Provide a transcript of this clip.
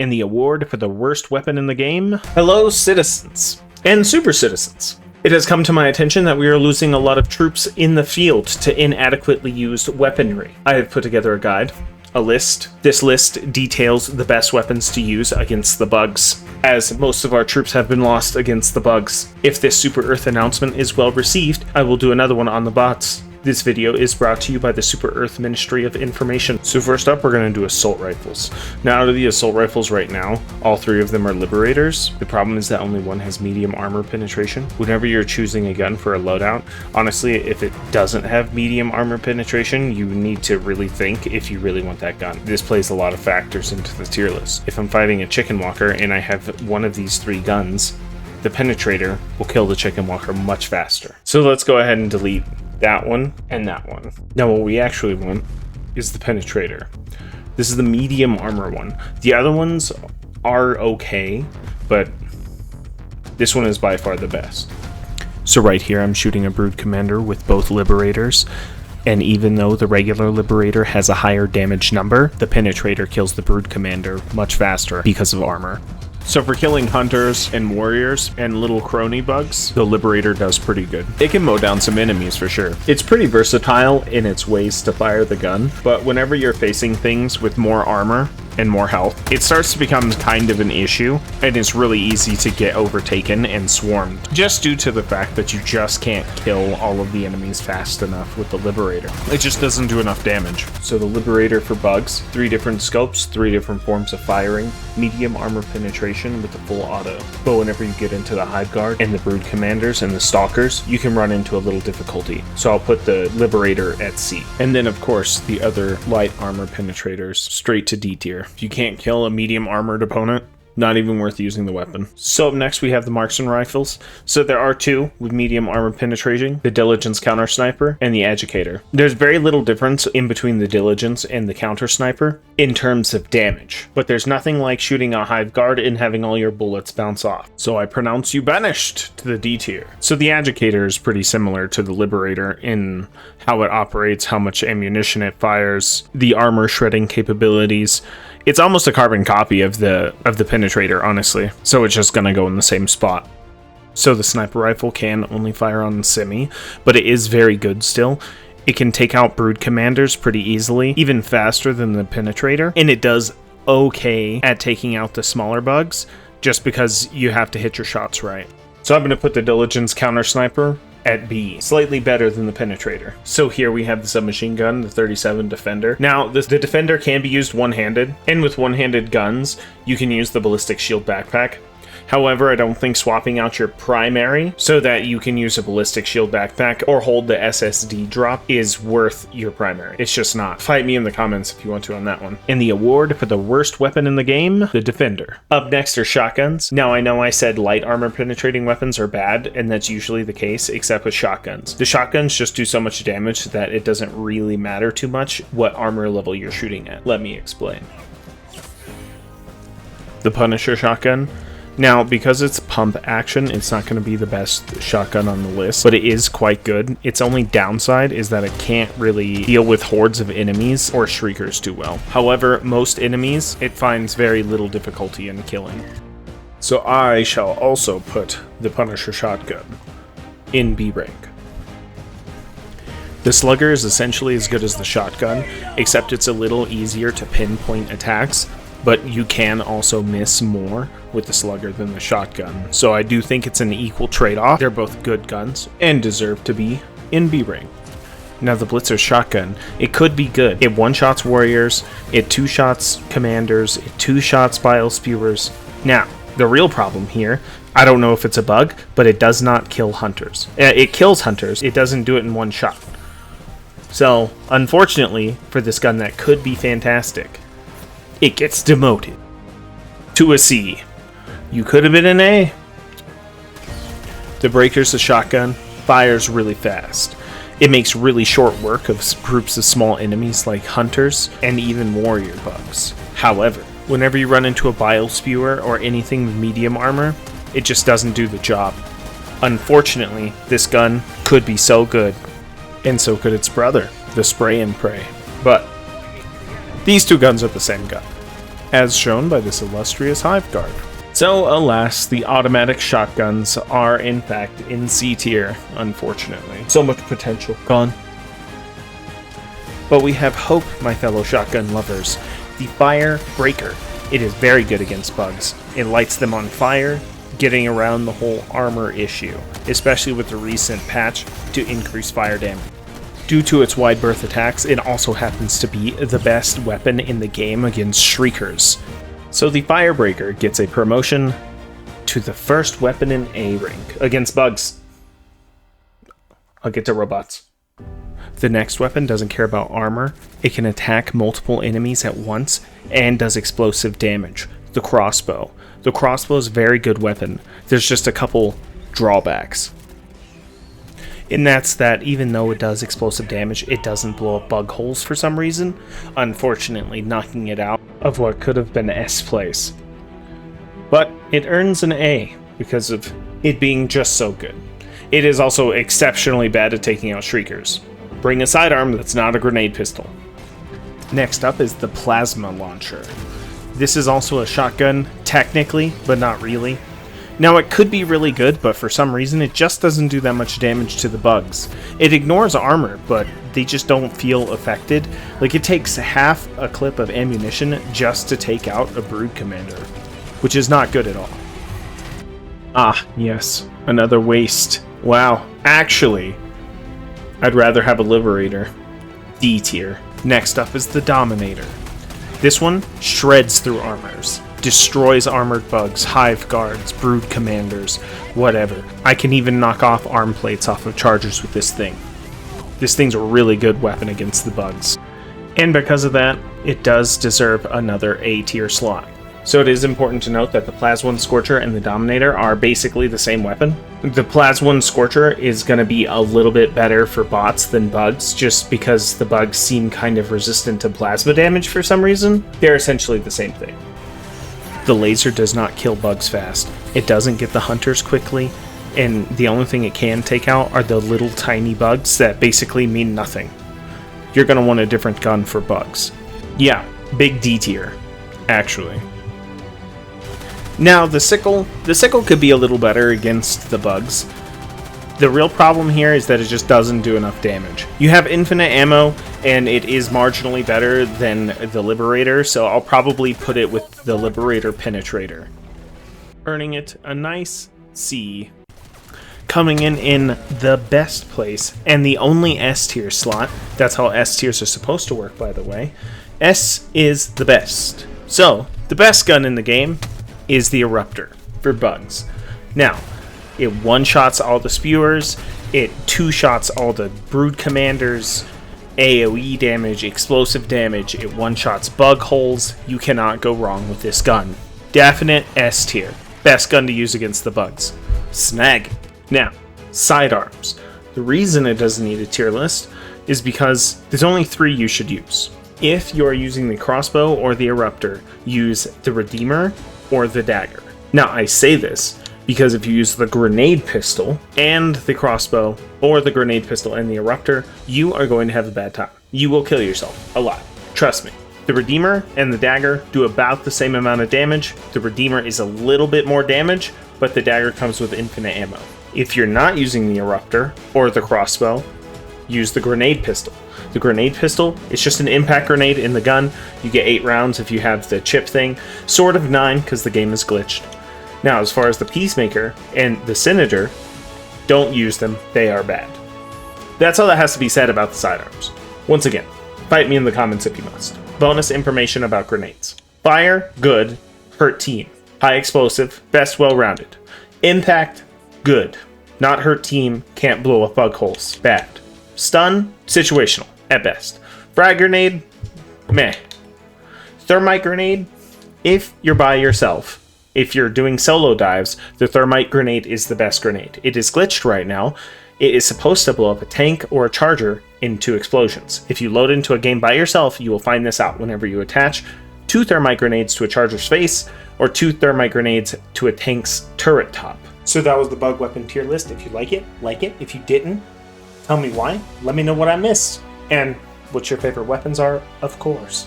And the award for the worst weapon in the game? Hello, citizens and super citizens. It has come to my attention that we are losing a lot of troops in the field to inadequately used weaponry. I have put together a guide, a list. This list details the best weapons to use against the bugs, as most of our troops have been lost against the bugs. If this Super Earth announcement is well received, I will do another one on the bots. This video is brought to you by the Super Earth Ministry of Information. So first up, we're going to do assault rifles. Now, out of the assault rifles right now, all three of them are liberators. The problem is that only one has medium armor penetration. Whenever you're choosing a gun for a loadout, honestly, if it doesn't have medium armor penetration, you need to really think if you really want that gun. This plays a lot of factors into the tier list. If I'm fighting a chicken walker and I have one of these three guns, the penetrator will kill the chicken walker much faster. So let's go ahead and delete that one and that one. Now what we actually want is the penetrator. This is the medium armor one. The other ones are okay, but this one is by far the best. So right here I'm shooting a brood commander with both liberators, and even though the regular liberator has a higher damage number, the penetrator kills the brood commander much faster because of armor. So for killing hunters and warriors and little crony bugs, the liberator does pretty good. It can mow down some enemies for sure. It's pretty versatile in its ways to fire the gun, but whenever you're facing things with more armor and more health, it starts to become kind of an issue, and it's really easy to get overtaken and swarmed, just due to the fact that you just can't kill all of the enemies fast enough with the liberator. It just doesn't do enough damage. So the liberator for bugs, 3 different scopes, 3 different forms of firing, medium armor penetration with the full auto. But whenever you get into the hive guard and the brood commanders and the stalkers, you can run into a little difficulty. So I'll put the liberator at C. And then of course the other light armor penetrators straight to D tier. If you can't kill a medium armored opponent, not even worth using the weapon. So up next we have the Marksman rifles. So there are 2 with medium armor penetrating, the Diligence Counter Sniper and the Agitator. There's very little difference in between the Diligence and the Counter Sniper in terms of damage, but there's nothing like shooting a hive guard and having all your bullets bounce off. So I pronounce you banished to the D tier. So the Agitator is pretty similar to the Liberator in how it operates, how much ammunition it fires, the armor shredding capabilities. It's almost a carbon copy of the penetrator, honestly, so it's just gonna go in the same spot. So the sniper rifle can only fire on the semi, but it is very good still. It can take out brood commanders pretty easily, even faster than the penetrator, and it does okay at taking out the smaller bugs, just because you have to hit your shots right. So I'm gonna put the Diligence Counter Sniper at B, slightly better than the penetrator. So here we have the submachine gun, the 37 Defender. Now, the Defender can be used one-handed, and with one-handed guns, you can use the ballistic shield backpack. However, I don't think swapping out your primary so that you can use a ballistic shield backpack or hold the SSD drop is worth your primary. It's just not. Fight me in the comments if you want to on that one. And the award for the worst weapon in the game, the Defender. Up next are shotguns. Now I know I said light armor penetrating weapons are bad, and that's usually the case, except with shotguns. The shotguns just do so much damage that it doesn't really matter too much what armor level you're shooting at. Let me explain. The Punisher shotgun. Now, because it's pump action, it's not going to be the best shotgun on the list, but it is quite good. Its only downside is that it can't really deal with hordes of enemies or shriekers too well. However, most enemies, it finds very little difficulty in killing. So I shall also put the Punisher shotgun in B rank. The Slugger is essentially as good as the shotgun, except it's a little easier to pinpoint attacks, but you can also miss more with the Slugger than the shotgun. So I do think it's an equal trade-off. They're both good guns and deserve to be in B rank. Now the Blitzer shotgun, it could be good. It one-shots warriors, it two-shots commanders, it two-shots bile spewers. Now, the real problem here, I don't know if it's a bug, but it does not kill hunters. It kills hunters, it doesn't do it in one shot. So, unfortunately, for this gun that could be fantastic, it gets demoted to a C. You could have been an A. The Breaker's a shotgun, fires really fast. It makes really short work of groups of small enemies like hunters and even warrior bugs. However, whenever you run into a bile spewer or anything with medium armor, it just doesn't do the job. Unfortunately, this gun could be so good, and so could its brother, the Spray and Pray. But these two guns are the same gun. as shown by this illustrious hive guard. So, alas, the automatic shotguns are in fact in C tier, unfortunately. So much potential gone. But we have hope, my fellow shotgun lovers. The Fire Breaker. It is very good against bugs. It lights them on fire, getting around the whole armor issue, especially with the recent patch to increase fire damage. Due to its wide berth attacks, it also happens to be the best weapon in the game against Shriekers. So the Firebreaker gets a promotion to the first weapon in A rank against bugs. I'll get to robots. The next weapon doesn't care about armor. It can attack multiple enemies at once and does explosive damage. The Crossbow. The Crossbow is a very good weapon. There's just a couple drawbacks. And that's that even though it does explosive damage, it doesn't blow up bug holes for some reason, unfortunately knocking it out of what could have been S place. But it earns an A because of it being just so good. It is also exceptionally bad at taking out Shriekers. Bring a sidearm that's not a grenade pistol. Next up is the Plasma Launcher. This is also a shotgun, technically, but not really. Now, it could be really good, but for some reason, it just doesn't do that much damage to the bugs. It ignores armor, but they just don't feel affected. Like, it takes half a clip of ammunition just to take out a Brood Commander, which is not good at all. Ah, yes, another waste. Wow, actually, I'd rather have a Liberator. D tier. Next up is the Dominator. This one shreds through armors. Destroys armored bugs, hive guards, brood commanders, whatever. I can even knock off arm plates off of chargers with this thing. This thing's a really good weapon against the bugs. And because of that, it does deserve another A tier slot. So it is important to note that the Plasma Scorcher and the Dominator are basically the same weapon. The Plasma Scorcher is going to be a little bit better for bots than bugs, just because the bugs seem kind of resistant to plasma damage for some reason. They're essentially the same thing. The laser does not kill bugs fast. It doesn't get the hunters quickly, and the only thing it can take out are the little tiny bugs that basically mean nothing. You're going to want a different gun for bugs. Yeah, big D tier, actually. Now, the sickle could be a little better against the bugs. The real problem here is that it just doesn't do enough damage. You have infinite ammo, and it is marginally better than the Liberator, so I'll probably put it with the Liberator Penetrator. Earning it a nice C. Coming in the best place, and the only S tier slot. That's how S tiers are supposed to work, by the way. S is the best. So, the best gun in the game is the Eruptor for bugs. Now, it one-shots all the spewers, it two-shots all the brood commanders, AoE damage, explosive damage, it one-shots bug holes. You cannot go wrong with this gun. Definite S tier. Best gun to use against the bugs. Snag. Now, sidearms. The reason it doesn't need a tier list is because there's only 3 you should use. If you are using the crossbow or the Eruptor, use the Redeemer or the Dagger. Now, I say this because if you use the grenade pistol and the crossbow, or the grenade pistol and the Eruptor, you are going to have a bad time. You will kill yourself a lot. Trust me. The Redeemer and the Dagger do about the same amount of damage. The Redeemer is a little bit more damage, but the Dagger comes with infinite ammo. If you're not using the Eruptor or the crossbow, use the grenade pistol. The grenade pistol is just an impact grenade in the gun. You get 8 rounds if you have the chip thing. Sort of 9 because the game is glitched. Now, as far as the Peacemaker and the Senator, don't use them. They are bad. That's all that has to be said about the sidearms. Once again, fight me in the comments if you must. Bonus information about grenades. Fire, good. Hurt team. High explosive, best well-rounded. Impact, good. Not hurt team, can't blow up bug holes, bad. Stun, situational, at best. Frag grenade, meh. Thermite grenade, if you're by yourself. If you're doing solo dives, the thermite grenade is the best grenade. It is glitched right now. It is supposed to blow up a tank or a charger in 2 explosions. If you load into a game by yourself, you will find this out whenever you attach 2 thermite grenades to a charger's face or 2 thermite grenades to a tank's turret top. So that was the bug weapon tier list. If you like it, like it. If you didn't, tell me why. Let me know what I missed. And what your favorite weapons are, of course.